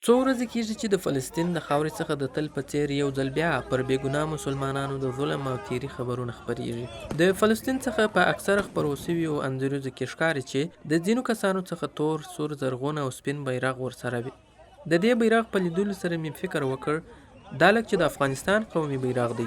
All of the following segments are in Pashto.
څو ورځې کېږي چې د فلسطین د خاورې څخه د تل په څېر یو ځل بیا پر بېګناه مسلمانانو د ظلم او تیري خبرونه خپرېږي. د فلسطین څخه په اکثره خپرو سویو انځوریزو کې ښکاري چې د ځینو کسانو څخه تور، سور، زرغون او سپین بیرغ ورسره وي. د دې بیرغ په لیدلو سره مې فکر وکړ دا لکه چې د افغانستان قومي بیرغ دی،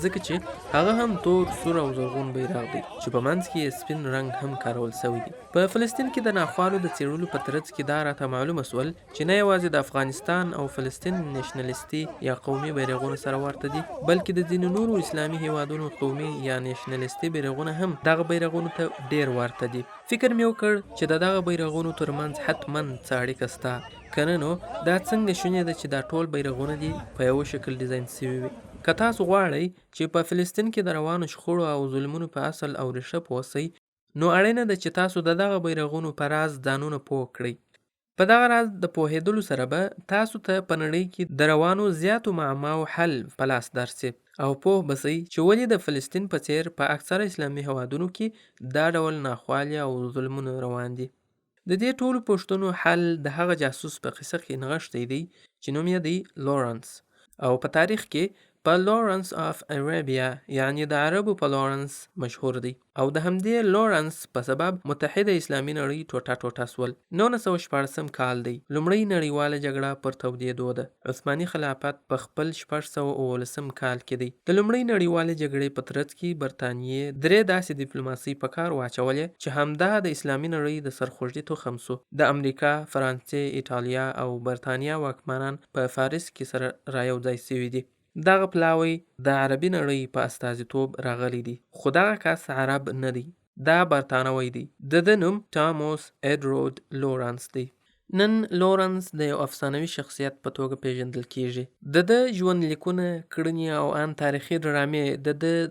ځکه چې هغه هم تور، سور او زرغون بیرغ دی چې په منځ کې یې سپین رنګ هم کارول سوی دی. په فلسطین کې د ناخوالو د څېړلو په ترڅ کې دا راته معلومه سول چې نه یوازې د افغانستان او فلسطین نېشنلستي یا قومي بیرغونه سره ورته دي، بلکې د ځینو نورو اسلامي هیوادونو قومي یا نېشنلستي بیرغونه هم دغه بیرغونو ته ډېر ورته دي. فکر مې وکړ چې د دغه بیرغونو ترمنځ حتما څه اړیکه سته، که نه نو دا څنګه شونې ده چې دا ټول بیرغونه دي په یوه شکل ډیزاین سوي وي. که تاسو غواړئ چې په فلسطین کې د روانو شخړو او ظلمونو په اصل او ریښه پوه سئ، نو اړینه ده چې تاسو د دغه بیرغونو په راز ځانونه پوه کړئ. په دغه راز د پوهېدلو سره به تاسو ته په نړۍ کې د روانو زیاتو معماو حل په لاس درسي او پوه به سئ چې ولې د فلسطین په څېر په اکثره اسلامي هېوادونو کې دا ډول ناخوالې او ظلمونه روان دي. د دې ټولو پوښتنو حل د هغه جاسوس په قصه کې نغښتی دی چې نوم یې دی لورنس، او په تاریخ کې په لورنس آف عربیا یعنی د عربو په لورنس مشهور دی، او د همدې لورنس په سبب متحده اسلامي نړۍ ټوټه ټوټه سول. 1914 کال دی، لومړۍ نړیواله جګړه پر تودېدو ده. عثماني خلافت په خپل 1619 کال کې دی. د لومړۍ نړیوالې جګړې په ترڅ کې برټانیې درې داسې ډیپلوماسي په کار واچولې چې همدا د اسلامي نړۍ د سرخوږي تخم سو. د امریکا، فرانسې، ایټالیا او برټانیا واکمنان په فارس کې سره رایوځای سوي دي. دغه پلاوی د عربي نړۍ په استازیتوب راغلی دی، خو دغه کس عرب نه دی، دا برطانوی دی. د ده نوم تاموس ایډورډ لورنس دی. نن لورنس د یو افسانوي شخصیت په توګه پیژندل کیږي. د ده ژوند لیکونه، کړنې او ان تاریخي ډرامې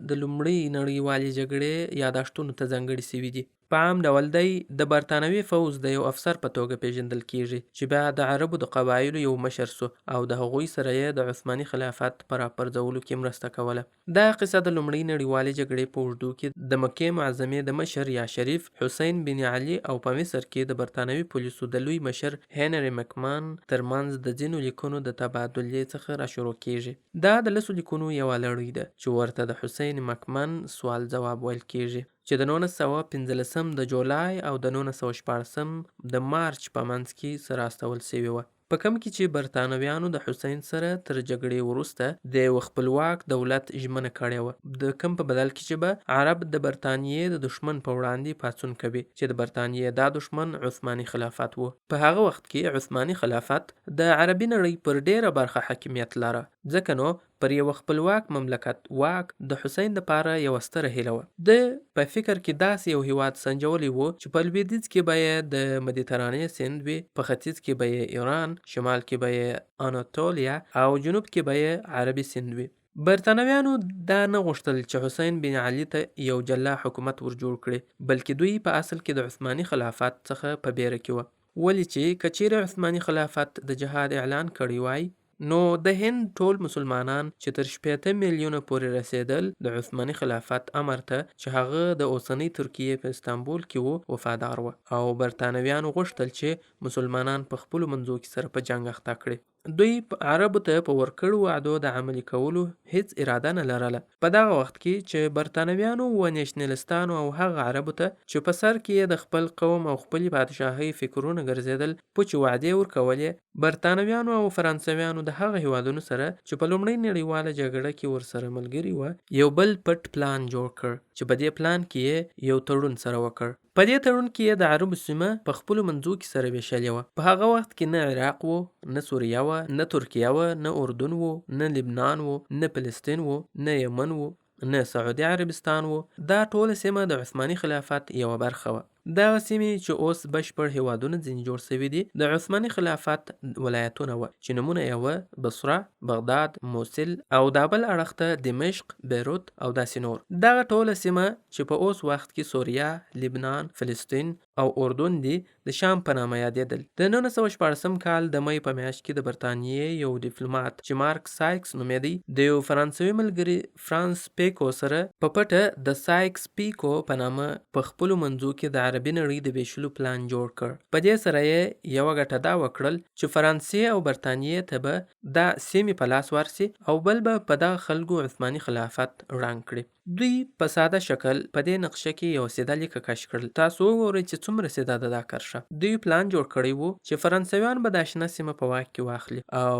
د لومړۍ نړیوالې جګړې یاداشتونو ته ځانګړي سوي دي. په عام ډول دی د برطانوي فوز د یو افسر په توګه پیژندل کیږي چې بیا د عربو د قبایلو یو مشر سو او د هغوی سره یې د عثماني خلافت په راپرځولو کې مرسته کوله. دا قصه د لومړۍ نړیوالې جګړې په اوږدو کې د مکې معظمې د مشر یا شریف حسین بن علي او په مصر کې د برطانوي پولیسو د لوی مشر هنري مکمان ترمنځ د ځینو لیکونو د تبادلې څخه راشروع کیږي. دا د لسو لیکونو یوه لړۍ ده چې ورته د حسین مکمن سوال ځواب ویل کیږي، چې د 1915 د جولای او د 1914 د مارچ په منځ کې سره استول سوي وه. په کم کې چې برطانویانو د حسین سره تر جګړې وروسته د یو خپلواک دولت ژمنه کړې وه، د کم په بدل کې چې به عرب د برطانیې د دشمن په وړاندې پاڅون کوي، چې د برطانیې دا دشمن عثماني خلافت و. په هغه وخت کې عثماني خلافت د عربي نړۍ پر ډیره برخه حاکمیت لره، ځکه نو پر یو خپلواک مملکت واک د حسین لپاره یو ستره هیله وه. د په فکر کې داسې یو هیواد سنجولی و چې په لویدیځ کې به یې د مدیترانې سیند وي، په ختیځ کې به یې ایران، شمال کې به یې اناتولیا او جنوب کې به یې عربي سیند وي. برطانویانو دا نه غوښتل چې حسین بن علي ته یو جلا حکومت ور جوړ کړي، بلکې دوی په اصل کې د عثماني خلافت څخه په بیره کې وه. ولې چې که چیرې عثماني خلافت د جهاد اعلان کړی وای، نو د هند ټول مسلمانان چې تر 80 میلیونه پورې رسیدل د عثماني خلافت امر ته چې هغه د اوسنۍ ترکیې په استانبول کې وو وفادار وه، او برطانویانو غوښتل چې مسلمانان په خپلو منځو کې سره په جنګ اخته کړي. دوی عربو ته په ورکړو وعدو د عملي کولو هیڅ اراده نه لرله. په دغه وخت کې چې برطانویانو و نیشنلستانو او هغه عربو ته چې په سر کې د خپل قوم او خپلې پادشاهۍ فکرونه ګرځېدل پوچې وعدې ورکولې، برطانویانو او فرانسویانو د هغه هیوادونو سره چې په لومړۍ نړیواله جګړه کې ورسره ملګري وه یو بل پټ پلان جوړ کړ، چې په دې پلان کې یې یو تړون سره وکړ. په دې تړون کې یې د عربو سیمه په خپلو منځو کې سره ویشلې وه. په هغه وخت کې نه عراق و، نه سوریه وه، نه ترکیه وه، نه اردن و، نه لبنان و، نه فلسطین و، نه یمن و، نه سعودي عربستان و. دا ټوله سیمه د عثماني خلافت یوه برخه وه. دغه سیمې چې اوس بشپړ هیوادونه ځینې جوړ سوي دي د عثماني خلافت ولایتونه وه، چې نومونه یې وه بصره، بغداد، موصل او دا بل اړخ ته دمشق، بیروت او داسې نور. دغه ټوله سیمه چې په اوس وخت کې سوریه، لبنان، فلسطین او اردن دي د شام په نامه یادېدل. د 1914 کال د می په میاشت کې د برتانیې یو ډیپلوماټ چې مارک سایکس نومېدی د یو فرانسوي ملګري فرانس پیکو سره په پټه د سایکس پیکو په نامه په خپلو منځو کې د عربي نړۍ د ویشلو پلان جوړ کړ. په دې سره یې یوه ګټه دا وکړل چې فرانسې او برتانیې ته به دا سیمې په لاس ورسي او بل به په دغه خلکو عثماني خلافت ړنګ کړي. دوی په ساده شکل په دې نقشه کې یو سیده لیکه کش کړل. تاسو وګورئ چې څومره سیده ده دا کرښه. دوی پلان جوړ کړی وو چې فرانسویان به دا شنه سیمه په واک کې واخلي او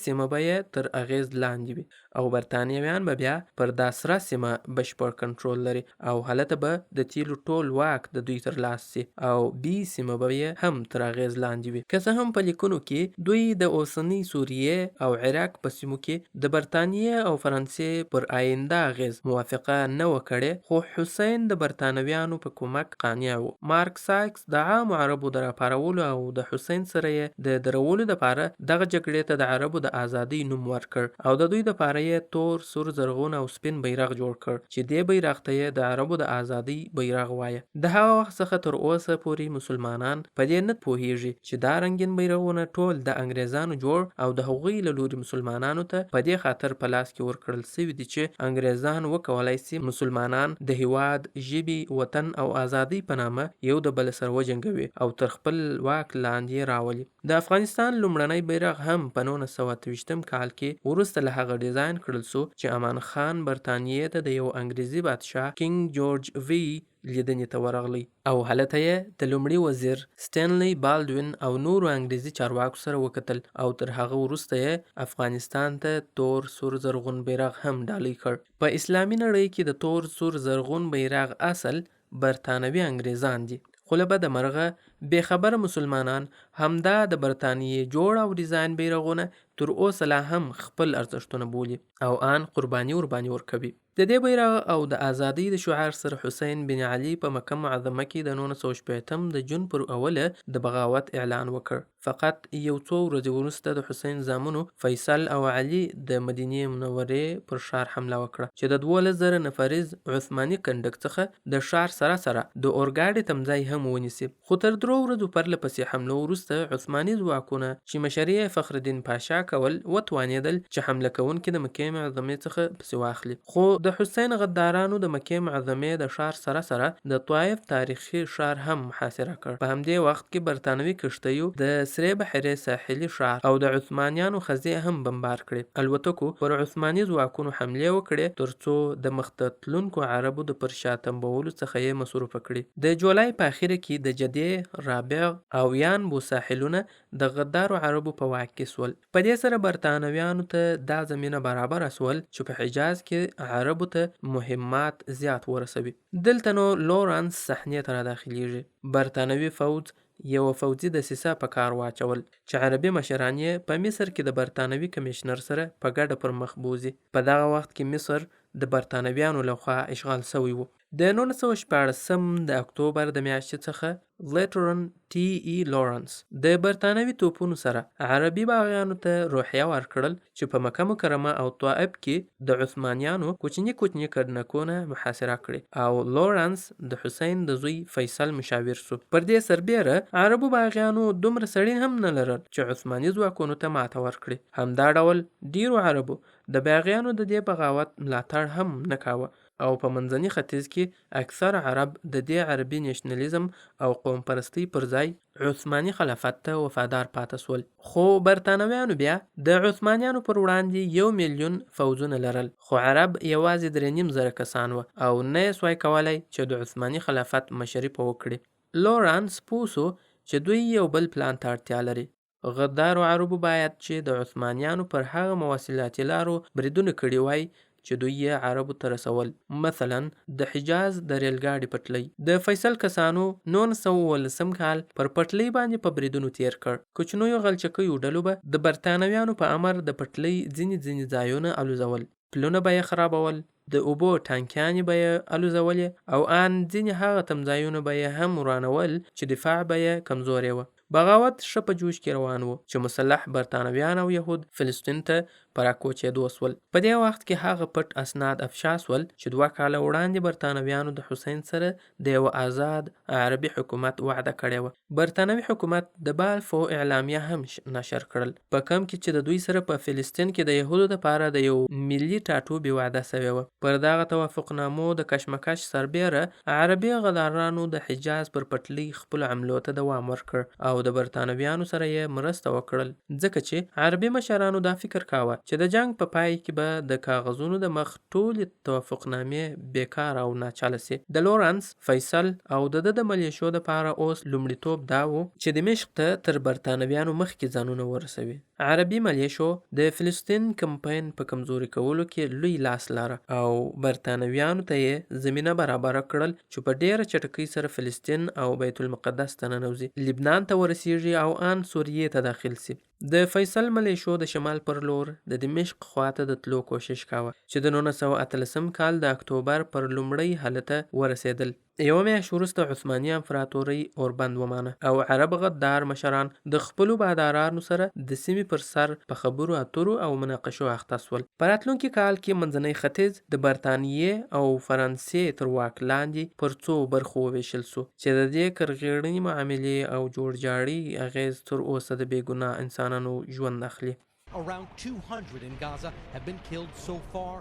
سیمه به یې تر اغیز لاندې وي او برتانیویان به بیا پر دا سره سیمه بشپړ کنټرول لري او هلته به د تیلو ټول واک د دوی تر لاس سي او بي سیمه به یې هم تر اغیز لاندې وي. که څه هم په لیکونو کې دوی د اوسنۍ سوریې او عراق په سیمو کې د برتانیې او فرانسې پر آینده اغیز موافقه نه و کړې، خو حسین د برتانویانو په کومک قانع و. مارک سایکس د عامو عربو د راپارولو او د حسین سره یې د درولو دپاره دغه جګړې ته د عربو د ازادۍ نوم ورکړ او د دوی دپاره یې تور، سور، زرغون او سپین بیرغ جوړ کړ چې دې بیرغ ته یې د عربو د ازادۍ بیرغ وایه. د هغه وخت څخه تر اوسه پورې مسلمانان په دې نه پوهیږي چې دا رنګین بیرغونه ټول د انګریزانو جوړ او د هغوی له لوري مسلمانانو ته په دې خاطر په لاس کې ورکړل سوي دي چې انګریزان وکولای سي مسلمانان د هیواد، ژبې، وطن او ازادۍ په نامه یو د بل سره وجنګوي او تر خپل واک لاندې راولي. د افغانستان لومړنی بیرغ هم په 1928 کال کې وروسته له هغه ډیزاین کړل سو چې امان خان برتانیې ته د یو انګریزي بادشاه کینګ جورج وی لیدنې ته ورغلی او هلته یې د لومړي وزیر سټینلی بالډوین او نورو انګریزي چارواکو سره وکتل او تر هغه وروسته یې افغانستان ته تور، سور، زرغون بیرغ هم ډالۍ کړ. په اسلامي نړۍ کې د تور، سور، زرغون بیرغ اصل برتانوي انګریزان دي، خو له بده مرغه بې خبره مسلمانان همدا د برتانیې جوړ او ډیزاین بیرغونه تر اوسه لا هم خپل ارزښتونه بولي او آن قرباني ورباندې ورکوي. د دې بیرغ او د ازادۍ د شعار سره حسین بن علي په مکه معظمه کې د 1960 د جون پر اوله د بغاوت اعلان وکړ. فقط یو څو ورځې وروسته د حسین زامنو فیصل او علي د مدینې منورې پر ښار حمله وکړه چې د 12,000 نفریز عثماني کنډک څخه د ښار سره د اورګاډي تمځای هم ونیسي. خو تر 3 ورځو پرله پسې حملو وروسته عثماني ځواکونه چې مشري فخر الدین پاشا کول وتوانېدل چې حمله کوونکي د مکې معظمې څخه پسې واخلي. خو د حسین غدارانو د مکې معظمې د ښار سره د طائف تاریخي ښار هم محاصره کړ. په همدې وخت کې برتانوي کښتیو د سرې بحیرې ساحلي ښار او د عثمانیانو خزې هم بمبار کړې. الوتکو پر عثماني ځواکونو حملې وکړې ترڅو د مخته تلونکو عربو د پر شا تمبولو څخه یې مصروفه کړي. د جولای په اخره کې د جدې، رابغ او یانبو ساحلونه د غدارو عربو په واک کې سول. په دې سره برتانویانو ته دا زمینه برابر اسول چې په حجاز کې عربو ته مهمات زیات ورسوي. دلته نو لورانس صحنې ته را داخلیږي. برتانوي فوج یو فوجي دسیسه په کار واچول چې عربي مشران یې په مصر کې د برتانوي کمیشنر سره په ګډه پر مخ بوزي. په دغه وخت کې مصر د برتانویانو لخوا اشغال شوی و. د 1914 د اکتوبر د میاشتې څخه لیټرن ټي ای لورنس د برتانوي توپونو سره عربي باغیانو ته روحیه ورکړل چې په مکه مکرمه او طائف کې د عثمانیانو کوچني کنډکونه محاصره کړي او لورنس د حسین د زوی فیصل مشاور سو. پر دې سربیره عربو باغیانو دومره سړي هم نه لرل چې عثماني ځواکونو ته ماته ورکړي. همدا ډول ډیرو عربو د باغیانو د دې بغاوت ملاتړ هم نه کاوه او په منځني ختیځ کې اکثر عرب د دې عربي نېشنلزم او قوم پرستی پر ځای عثماني خلافت ته وفادار پاتې سول. خو برتانویانو بیا د عثمانیانو پر وړاندې 1,000,000 فوجونه لرل، خو عرب یوازې 3,500 کسان و او نه یې سوای کولای چې د عثماني خلافت مشري په وکړي. لورانس پوه سو چې دوی یو بل پلان ته اړتیا لري. غدارو عربو باید چې د عثمانیانو پر هغه مواصلاتي لارو بریدونه کړي وای چې دوی یې عربو ته رسول، مثلا د حجاز د ریل ګاډي پټلۍ. د فیصل کسانو 1919 کال پر پټلۍ باندې په بریدونو تیر کړ. کوچنیو غلچکیو ډلو به د برتانویانو په امر د پټلۍ ځینې ځایونه الوزول، پلونه به یې خرابول، د اوبو ټانکیانې به یې الوزولې او ان ځینې هغه تمځایونه به یې هم ورانول چې دفاع به یې کمزورې وه. بغاوت ښه په جوش کې روان و چې مسلح برتانویان او یهود فلسطین ته په راکوچېدو سول. په دې وخت کې هغه پټ اسناد افشا سول چې 2 کاله وړاندې برتانویانو د حسین سره د یو آزاد عربي حکومت وعده کړې وه. برتانوي حکومت د بالفو اعلامیه هم نشر کړل، په کم کې چې د دوی سره په فلسطین کې د یهودو لپاره د یو ملي ټاټوبي وعده سوې وه. پر دغه توافقنامو د کشمکش سربیره عربي غدارانو د حجاز پر پټلۍ خپل حملو ته دوام ورکړ او د برتانویانو سره یې مرسته وکړل، ځکه چې عربي مشرانو دا فکر کاوه چې د جنگ په پای کې به د کاغذونو د مخ ټولې توافقنامې بیکار او ناچاله سي. د لورنس، فیصل او د ملیشو دپاره اوس لومړیتوب دا و چې دمشق ته تر برتانویانو مخکې ځانونه ورسوي. عربي ملیشو د فلسطین کمپاین په کمزوري کولو کې لوی لاس لاره او برتانویانو ته یې زمینه برابره کړل چې په ډیره چټکۍ سره فلسطین او بیت المقدس ته ننوځي، لبنان ته ورسیږي او ان سوریې ته داخل سي. د فیصل ملیشو د شمال پر لور د دمشق خواته د تلو کوشش کاوه چې د 1918 کال د اکتوبر پر لومړۍ حالته ورسېدل. یوه میاشت وروسته عثماني امپراتورۍ اوربند ومانه او عرب غدار مشران د خپلو بادارانو سره د سیمې پر سر په خبرو اترو او مناقشو اخته سول. په راتلونکي کال کې منځنی ختیځ د برتانیې او فرانسې تر واک لاندې پر څو برخو وویشل سو چې د دې کرغېړنې معاملې او جوړجاړي اغیز تر اوسه د بې ګناه انسانانو ژوند اخلي. Around 200 in Gaza have been killed so far,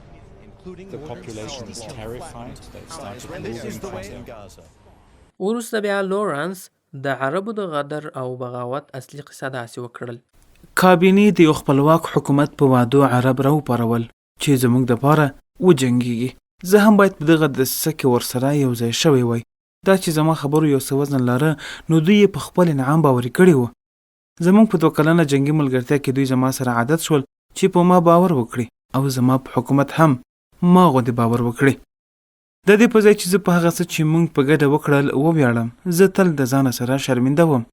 including the population is terrified. They've started moving from Gaza. وروسته بیا لورنس د عربو د غدر او بغاوت اصلي قصه داسې وکړل. کابینې د یو خپلواک حکومت په وعدو عرب راوپارول چې زموږ دپاره وجنګېږي. زه هم باید په دغه دسیسه کې ورسره یو ځای شوی وای. دا چې زما خبرو یو څه وزن لاره نو دوی یې په خپل انعام باوري کړي وو. زموږ په 2 کلنه جنگي ملګرتیا کې دوی زما سره عادت شول چې په ما باور وکړي او زما په حکومت هم ما غوندې باور وکړي. د دې په ځای چې زه په هغه څه چې موږ په ګډه وکړل وویاړم، زه تل د ځانه سره شرمنده وم.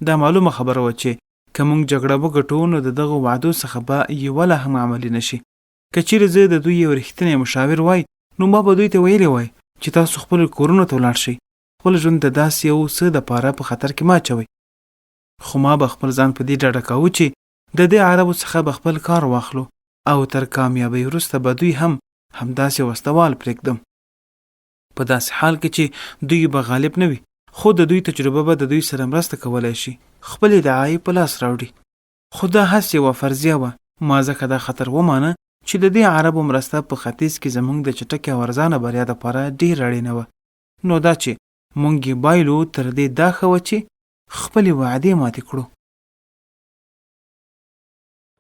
دا معلومه خبره وه چې که موږ جګړه وګټو نو د دغه وعدو څخه به یوه لا هم عملي نشي. که چیرې زه د دوی یو رښتینی مشاور وای نو ما به دوی ته ویلی وای چې تاسو خپلو کورونو ته ولاړ شئ، خپل ژوند د داسې یو څه دپاره په خطر کې مه اچوئ. خو ما به خپل ځان په دې ډاډه کاوه چې د دې عربو څخه به خپل کار واخلو او تر کامیابۍ وروسته به دوی هم همداسې وسوال پرېږدم. په داسې حال کې چې دوی به غالب نه وي، خو د دوی تجربه به د دوی سره مرسته کولی شي خپل ادعای په لاس راوړي. خو دا هسې یوه فرضیه وه. ما ځکه دا خطر ومانه چې د دې عربو مرسته په ختیځ کې زموږ د چټکې او ارزانه بریا دپاره ډېر اړینه وه. نو دا چې موږ یې بایلو تر دې دا ښه وه چې خپلې وعدې ماتې کړو.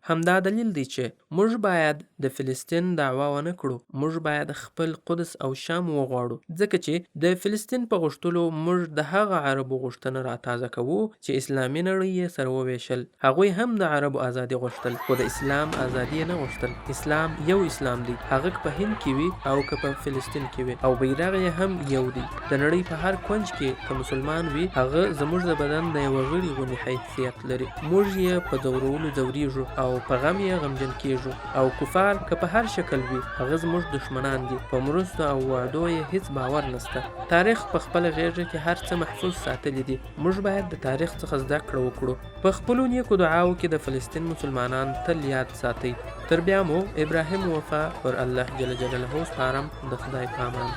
همدا دلیل دی چې موږ باید د فلسطین دعوا ونه کړو. موږ باید خپل قدس او شام وغواړو، ځکه چې د فلسطین په غوښتلو موږ د هغه عربو غوښتنه راتازه کوو چې اسلامي نړۍ یې سره وویشل. هغوی هم د عربو ازادي غوښتل، خو د اسلام ازادي یې نه غوښتل. اسلام یو اسلام دی، هغه که په هند کې وي او که په فلسطین کې وي، او بیرغ یې هم یو دی. د نړۍ په هر کونج کې که مسلمان وي، هغه زموږ د بدن د یوه غړي غوندې حیثیت لري. موږ یې په ځورولو ځورېږو او په غم یې غمجن کېږو. او کفار که په هر شکل وي، هغه زموږ دشمنان دي. په مرستو او وعدو یې هیڅ باور نسته. تاریخ په خپله غېږه کې هر څه محفوظ ساتلی دي. موږ باید د تاریخ څخه زده کړه وکړو. په خپلو نیکو دعاو کې د فلسطین مسلمانان تل یاد ساتئ. تر بیا مو ابراهیم وفا پر الله جل جلاله سپارم. د خدای په امان.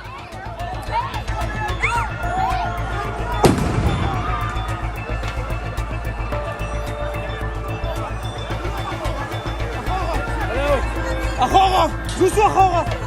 أخوها! شو أخوها؟